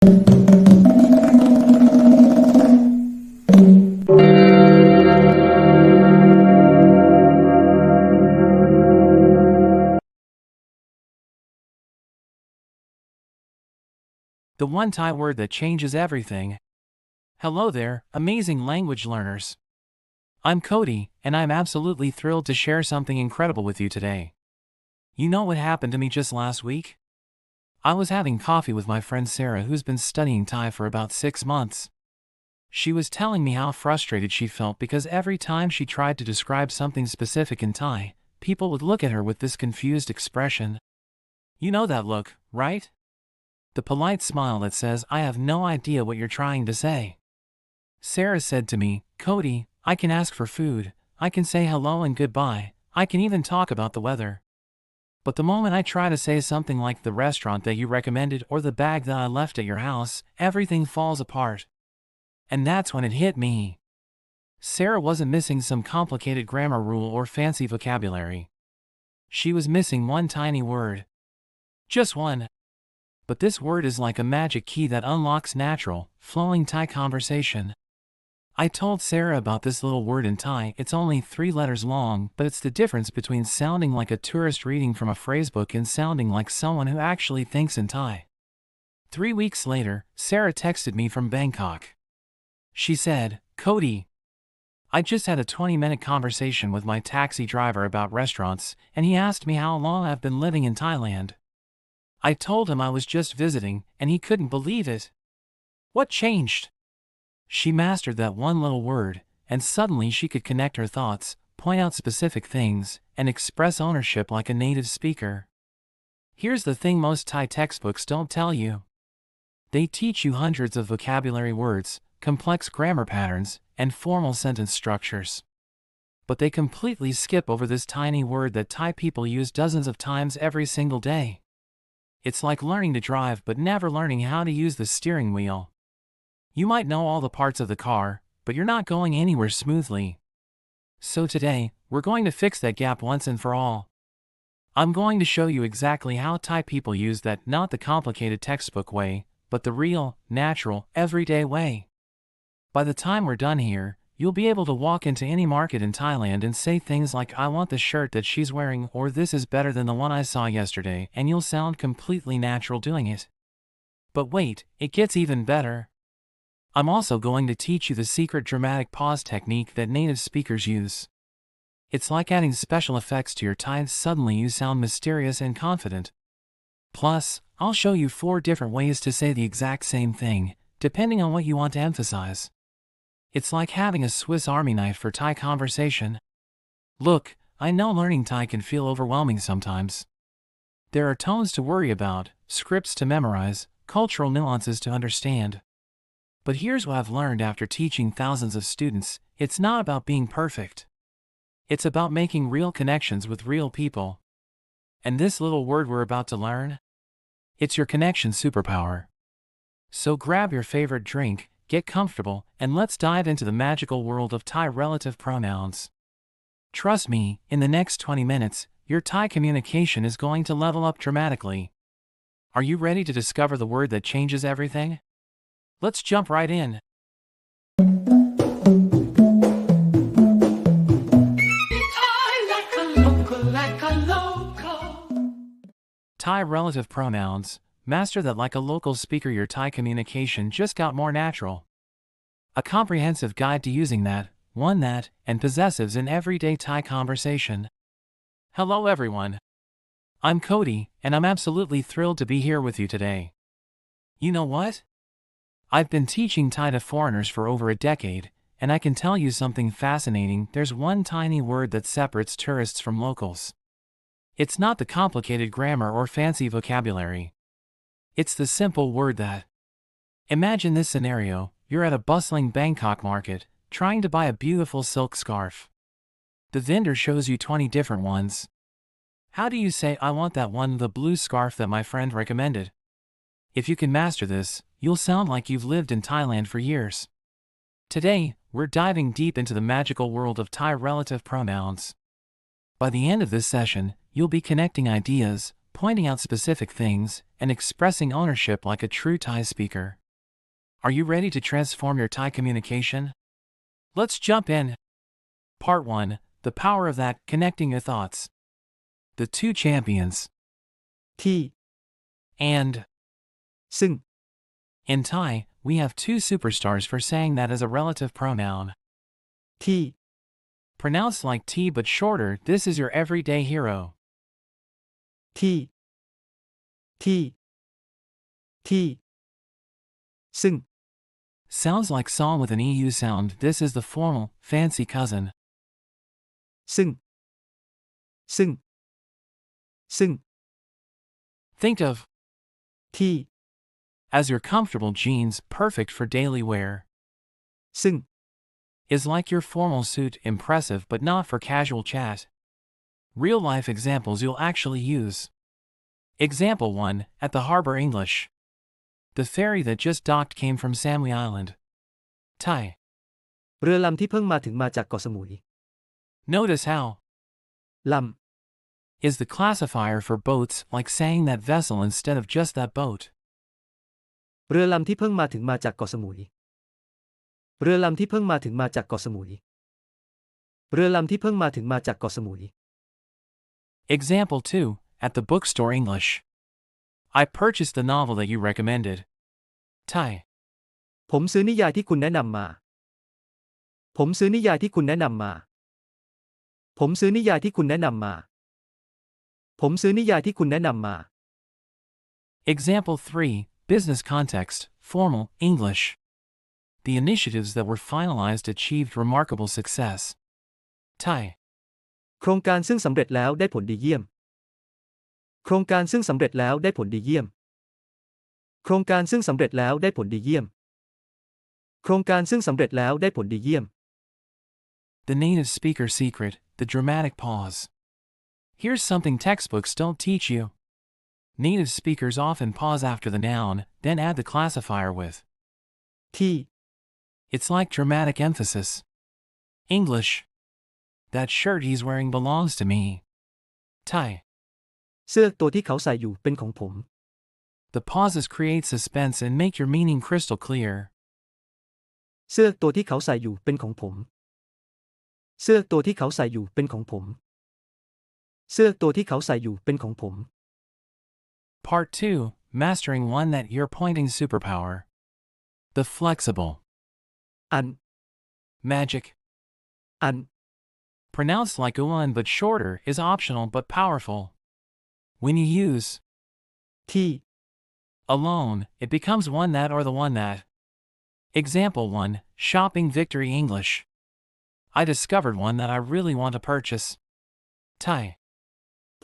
The one Thai word that changes everything. Hello there, amazing language learners. I'm Cody, and I'm absolutely thrilled to share something incredible with you today. You know what happened to me just last week? I was having coffee with my friend Sarah, who's been studying Thai for about 6 months. She was telling me how frustrated she felt because every time she tried to describe something specific in Thai, people would look at her with this confused expression. You know that look, right? The polite smile that says, "I have no idea what you're trying to say." Sarah said to me, "Cody, I can ask for food, I can say hello and goodbye, I can even talk about the weather. But the moment I try to say something like the restaurant that you recommended or the bag that I left at your house, everything falls apart." And that's when it hit me. Sarah wasn't missing some complicated grammar rule or fancy vocabulary. She was missing one tiny word. Just one. But this word is like a magic key that unlocks natural, flowing Thai conversation. I told Sarah about this little word in Thai. It's only 3 letters long, but it's the difference between sounding like a tourist reading from a phrasebook and sounding like someone who actually thinks in Thai. 3 weeks later, Sarah texted me from Bangkok. She said, "Cody, I just had a 20-minute conversation with my taxi driver about restaurants, and he asked me how long I've been living in Thailand. I told him I was just visiting, and he couldn't believe it." What changed? She mastered that one little word, and suddenly she could connect her thoughts, point out specific things, and express ownership like a native speaker. Here's the thing most Thai textbooks don't tell you. They teach you hundreds of vocabulary words, complex grammar patterns, and formal sentence structures. But they completely skip over this tiny word that Thai people use dozens of times every single day. It's like learning to drive but never learning how to use the steering wheel. You might know all the parts of the car, but you're not going anywhere smoothly. So today, we're going to fix that gap once and for all. I'm going to show you exactly how Thai people use that, not the complicated textbook way, but the real, natural, everyday way. By the time we're done here, you'll be able to walk into any market in Thailand and say things like, "I want the shirt that she's wearing," or "This is better than the one I saw yesterday," and you'll sound completely natural doing it. But wait, it gets even better. I'm also going to teach you the secret dramatic pause technique that native speakers use. It's like adding special effects to your Thai. Suddenly you sound mysterious and confident. Plus, I'll show you 4 different ways to say the exact same thing, depending on what you want to emphasize. It's like having a Swiss Army knife for Thai conversation. Look, I know learning Thai can feel overwhelming sometimes. There are tones to worry about, scripts to memorize, cultural nuances to understand. But here's what I've learned after teaching thousands of students: it's not about being perfect. It's about making real connections with real people. And this little word we're about to learn? It's your connection superpower. So grab your favorite drink, get comfortable, and let's dive into the magical world of Thai relative pronouns. Trust me, in the next 20 minutes, your Thai communication is going to level up dramatically. Are you ready to discover the word that changes everything? Let's jump right in. Thai relative pronouns. Master that like a local speaker. Your Thai communication just got more natural. A comprehensive guide to using that, one that, and possessives in everyday Thai conversation. Hello everyone. I'm Cody, and I'm absolutely thrilled to be here with you today. You know what? I've been teaching Thai to foreigners for over a decade, and I can tell you something fascinating. There's one tiny word that separates tourists from locals. It's not the complicated grammar or fancy vocabulary. It's the simple word that. Imagine this scenario: you're at a bustling Bangkok market, trying to buy a beautiful silk scarf. The vendor shows you 20 different ones. How do you say, "I want that one, the blue scarf that my friend recommended"? If you can master this, you'll sound like you've lived in Thailand for years. Today, we're diving deep into the magical world of Thai relative pronouns. By the end of this session, you'll be connecting ideas, pointing out specific things, and expressing ownership like a true Thai speaker. Are you ready to transform your Thai communication? Let's jump in. Part 1, the power of that, connecting your thoughts. The two champions. ที่ And, ซึ่ง in Thai, we have two superstars for saying that as a relative pronoun. ที่ Pronounced like T but shorter, this is your everyday hero. ที่ ที่ ที่ ซึ่ง Sounds like psalm with an EU sound, this is the formal, fancy cousin. ซึ่ง ซึ่ง ซึ่ง Think of ที่ as your comfortable jeans, perfect for daily wear. ซึ่ง Is like your formal suit, impressive but not for casual chat. Real life examples you'll actually use. Example 1, at the harbor English. The ferry that just docked came from Samui Island. Thai. เรือลำที่เพิ่งมาถึงมาจากเกาะสมุย Notice how ล is the classifier for boats, like saying that vessel instead of just that boat. ำเรือลำที่เพิ่งมาถึงมาจากเกาะสมุย เรือลำที่เพิ่งมาถึงมาจากเกาะสมุย เรือลำที่เพิ่งมาถึงมาจากเกาะสมุย Example 2, at the bookstore English. I purchased the novel that you recommended. Thai. ผมซื้อนิยายที่คุณแนะนำมา ผมซื้อนิยายที่คุณแนะนำมา ผมซื้อนิยายที่คุณแนะนำมา ผมซื้อนิยายที่คุณแนะนำมา Example 3, business context, formal, English. The initiatives that were finalized achieved remarkable success. Thai. โครงการซึ่งสำเร็จแล้วได้ผลดีเยี่ยม โครงการซึ่งสำเร็จแล้วได้ผลดีเยี่ยม โครงการซึ่งสำเร็จแล้วได้ผลดีเยี่ยม โครงการซึ่งสำเร็จแล้วได้ผลดีเยี่ยม The native speaker secret, the dramatic pause. Here's something textbooks don't teach you. Native speakers often pause after the noun, then add the classifier with. ที่ It's like dramatic emphasis. English. That shirt he's wearing belongs to me. Thai. เสื้อตัวที่เขาใส่อยู่เป็นของผม The pauses create suspense and make your meaning crystal clear. เสื้อตัวที่เขาใส่อยู่เป็นของผม เสื้อตัวที่เขาใส่อยู่เป็นของผม เสื้อตัวที่เขาใส่อยู่เป็นของผม Part 2, mastering one that you're pointing superpower. The flexible. อัน Magic. อัน Pronounced like one but shorter, is optional but powerful. When you use ที่ alone, it becomes one that or the one that. Example 1, shopping victory English. I discovered one that I really want to purchase. Thai.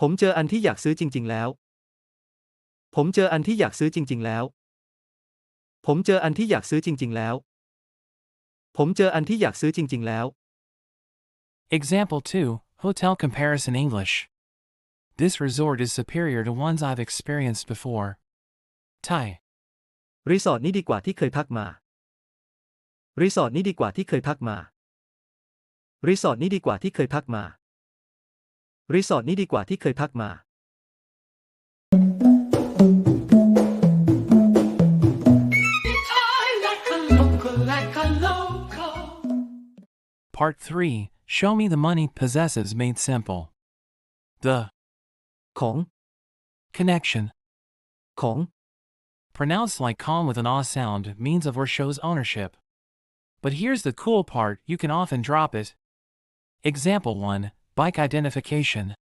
ผมเจออันที่อยากซื้อจริงๆแล้ว ผมเจออันที่อยากซื้อจริงๆแล้ว ผมเจออันที่อยากซื้อจริงๆแล้ว ผมเจออันที่อยากซื้อจริงๆแล้ว Example 2, hotel comparison English. This resort is superior to ones I've experienced before. Thai. รีสอร์ทนี้ดีกว่าที่เคยพักมา รีสอร์ทนี้ดีกว่าที่เคยพักมา รีสอร์ทนี้ดีกว่าที่เคยพักมา รีสอร์ทนี้ดีกว่าที่เคยพักมา Part 3, show me the money, possessives made simple. The ของ connection. ของ Pronounced like calm with an ah sound, means of or shows ownership. But here's the cool part, you can often drop it. Example 1, bike identification.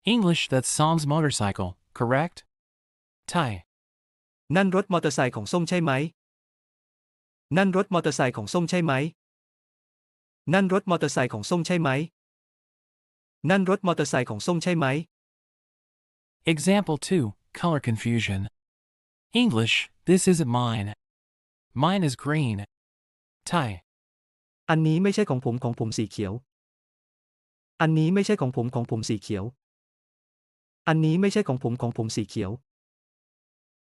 English, that's Sam's motorcycle, correct? Thai. นั่นรถมอเตอร์ไซค์ของส้มใช่ไหม นั่นรถมอเตอร์ไซค์ของส้มใช่ไหม นั่นรถมอเตอร์ไซค์ของส้มใช่ไหม นั่นรถมอเตอร์ไซค์ของส้มใช่ไหม Example 2, color confusion. English, this isn't mine. Mine is green. Thai. อันนี้ไม่ใช่ของผมสีเขียว อันนี้ไม่ใช่ของผมสีเขียว อันนี้ไม่ใช่ของผมสีเขียว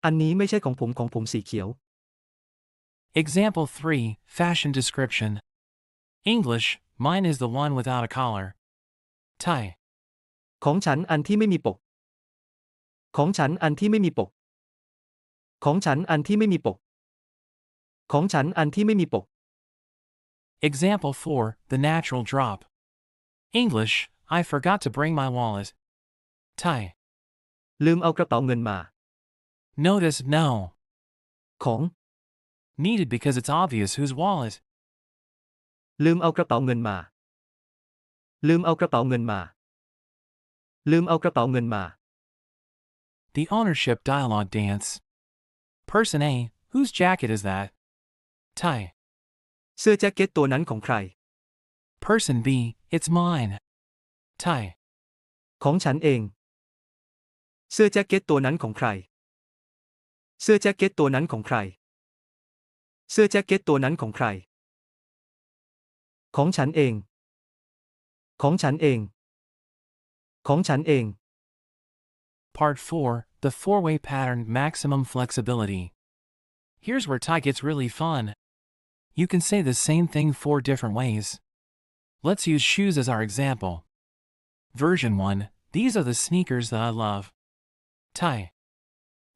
อันนี้ไม่ใช่ของผมสีเขียว Example 3, fashion description. English, mine is the one without a collar. Thai. ของฉันอันที่ไม่มีปก ของฉันอันที่ไม่มีปก ของฉันอันที่ไม่มีปก ของฉันอันที่ไม่มีปก Example 4, the natural drop. English, I forgot to bring my wallet. Thai. ลืมเอากระเป๋าเงินมา Notice no. ของ Needed because it's obvious whose wallet. ลืมเอากระเป๋าเงินมา ลืมเอากระเป๋าเงินมา ลืมเอากระเป๋าเงินมา The ownership dialogue dance. Person A, whose jacket is that? Thai. เสื้อแจ็คเก็ตตัวนั้นของใคร Person B, it's mine. Thai. ของฉันเอง เสื้อแจ็คเก็ตตัวนั้นของใคร เสื้อแจ็คเก็ตตัวนั้นของใคร เสื้อแจ็คเก็ตตัวนั้นของใคร ของฉันเอง ของฉันเอง ของฉันเอง Part 4, the four-way pattern maximum flexibility. Here's where Thai gets really fun. You can say the same thing 4 different ways. Let's use shoes as our example. Version 1, these are the sneakers that I love. Thai.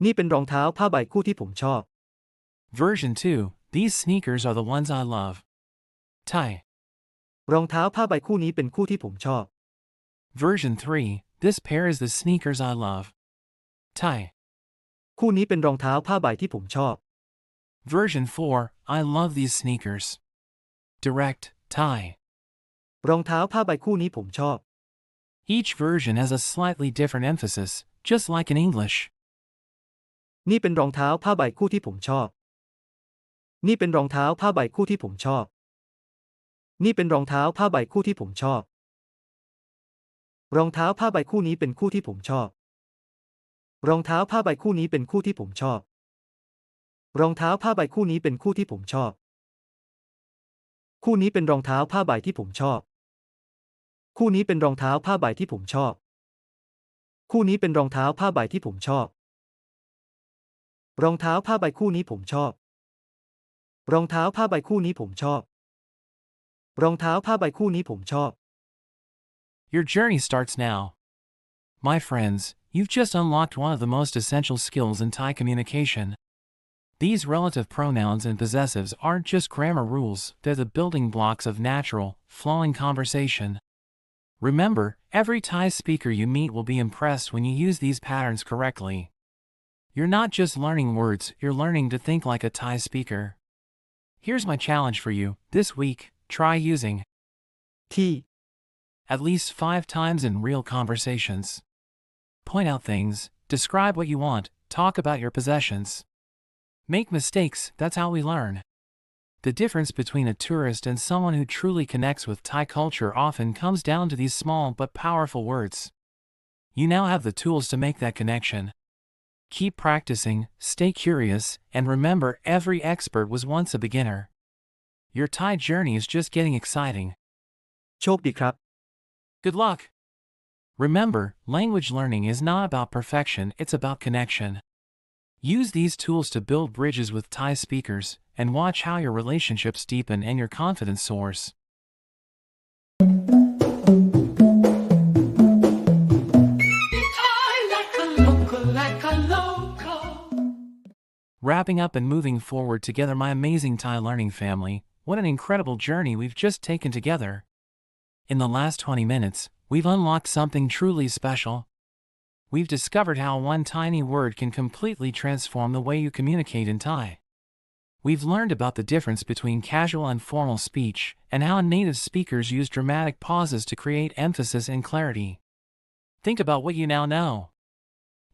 นี่เป็นรองเท้าผ้าใบคู่ที่ผมชอบ Version 2, these sneakers are the ones I love. Thai. รองเท้าผ้าใบคู่นี้เป็นคู่ที่ผมชอบ Version 3, this pair is the sneakers I love. Thai. คู่นี้เป็นรองเท้าผ้าใบที่ผมชอบ Version 4, I love these sneakers. Direct, Thai. รองเท้าผ้าใบคู่นี้ผมชอบ Each version has a slightly different emphasis, just like in English. นี่เป็นรองเท้าผ้าใบคู่ที่ผมชอบ นี่เป็นรองเท้าผ้าใบคู่ที่ผมชอบ นี่เป็นรองเท้าผ้าใบคู่ที่ผมชอบ รองเท้าผ้าใบคู่นี้เป็นคู่ที่ผมชอบ รองเท้าผ้าใบคู่นี้เป็นคู่ที่ผมชอบ รองเท้าผ้าใบคู่นี้เป็นคู่ที่ผมชอบ คู่นี้เป็นรองเท้าผ้าใบที่ผมชอบ คู่นี้เป็นรองเท้าผ้าใบที่ผมชอบ คู่นี้เป็นรองเท้าผ้าใบที่ผมชอบ รองเท้าผ้าใบคู่นี้ผมชอบ รองเท้าผ้าใบคู่นี้ผมชอบ รองเท้าผ้าใบคู่นี้ผมชอบ Your journey starts now. My friends, you've just unlocked one of the most essential skills in Thai communication. These relative pronouns and possessives aren't just grammar rules, they're the building blocks of natural, flowing conversation. Remember, every Thai speaker you meet will be impressed when you use these patterns correctly. You're not just learning words, you're learning to think like a Thai speaker. Here's my challenge for you. This week, try using ที่ at least 5 times in real conversations. Point out things, describe what you want, talk about your possessions. Make mistakes, that's how we learn. The difference between a tourist and someone who truly connects with Thai culture often comes down to these small but powerful words. You now have the tools to make that connection. Keep practicing, stay curious, and remember every expert was once a beginner. Your Thai journey is just getting exciting. โชคดีครับ Good luck! Remember, language learning is not about perfection, it's about connection. Use these tools to build bridges with Thai speakers, and watch how your relationships deepen and your confidence soars. Wrapping up and moving forward together, my amazing Thai learning family, what an incredible journey we've just taken together. In the last 20 minutes, we've unlocked something truly special. We've discovered how one tiny word can completely transform the way you communicate in Thai. We've learned about the difference between casual and formal speech, and how native speakers use dramatic pauses to create emphasis and clarity. Think about what you now know.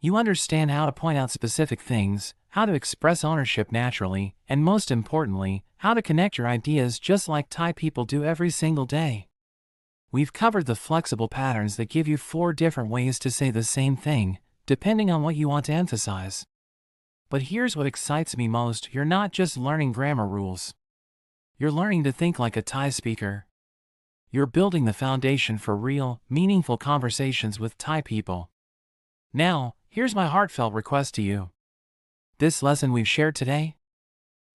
You understand how to point out specific things, how to express ownership naturally, and most importantly, how to connect your ideas just like Thai people do every single day. We've covered the flexible patterns that give you 4 different ways to say the same thing, depending on what you want to emphasize. But here's what excites me most, you're not just learning grammar rules. You're learning to think like a Thai speaker. You're building the foundation for real, meaningful conversations with Thai people. Now, here's my heartfelt request to you. This lesson we've shared today?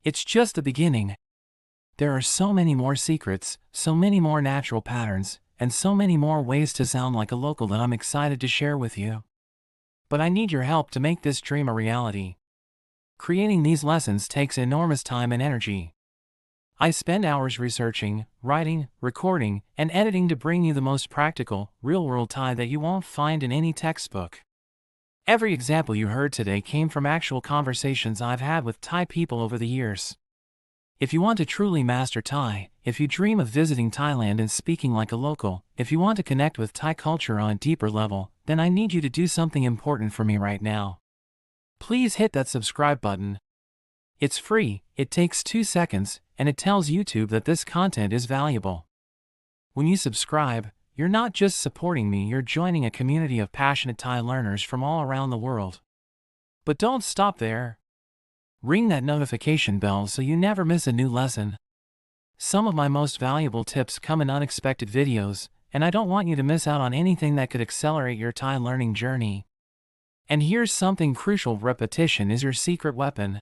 It's just the beginning. There are so many more secrets, so many more natural patterns, and so many more ways to sound like a local that I'm excited to share with you. But I need your help to make this dream a reality. Creating these lessons takes enormous time and energy. I spend hours researching, writing, recording, and editing to bring you the most practical, real-world Thai that you won't find in any textbook. Every example you heard today came from actual conversations I've had with Thai people over the years. If you want to truly master Thai, if you dream of visiting Thailand and speaking like a local, if you want to connect with Thai culture on a deeper level, then I need you to do something important for me right now. Please hit that subscribe button. It's free, it takes 2 seconds, and it tells YouTube that this content is valuable. When you subscribe, you're not just supporting me, you're joining a community of passionate Thai learners from all around the world. But don't stop there. Ring that notification bell so you never miss a new lesson. Some of my most valuable tips come in unexpected videos, and I don't want you to miss out on anything that could accelerate your Thai learning journey. And here's something crucial: repetition is your secret weapon.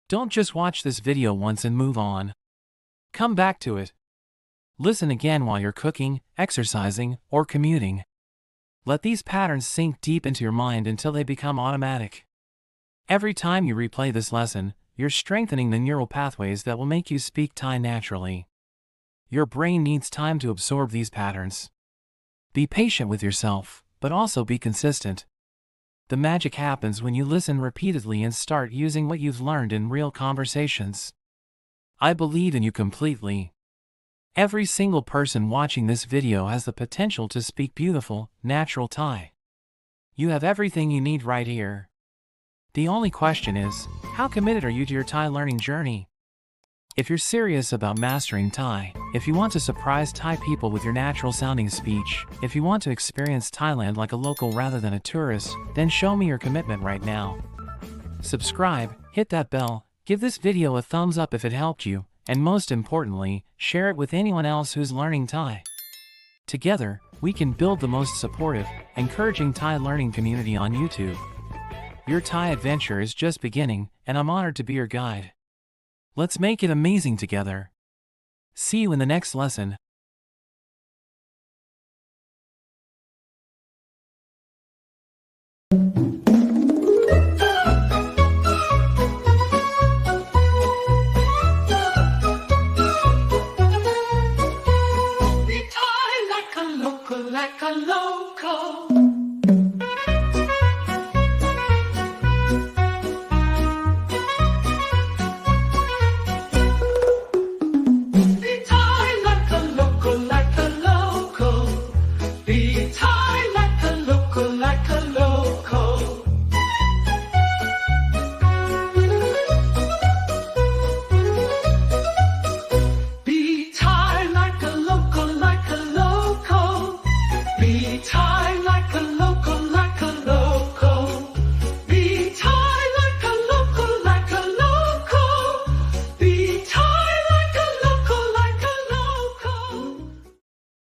Don't just watch this video once and move on. Come back to it. Listen again while you're cooking, exercising, or commuting. Let these patterns sink deep into your mind until they become automatic. Every time you replay this lesson, you're strengthening the neural pathways that will make you speak Thai naturally. Your brain needs time to absorb these patterns. Be patient with yourself, but also be consistent. The magic happens when you listen repeatedly and start using what you've learned in real conversations. I believe in you completely. Every single person watching this video has the potential to speak beautiful, natural Thai. You have everything you need right here. The only question is, how committed are you to your Thai learning journey? If you're serious about mastering Thai, if you want to surprise Thai people with your natural-sounding speech, if you want to experience Thailand like a local rather than a tourist, then show me your commitment right now. Subscribe, hit that bell, give this video a thumbs up if it helped you, and most importantly, share it with anyone else who's learning Thai. Together, we can build the most supportive, encouraging Thai learning community on YouTube. Your Thai adventure is just beginning, and I'm honored to be your guide. Let's make it amazing together. See you in the next lesson.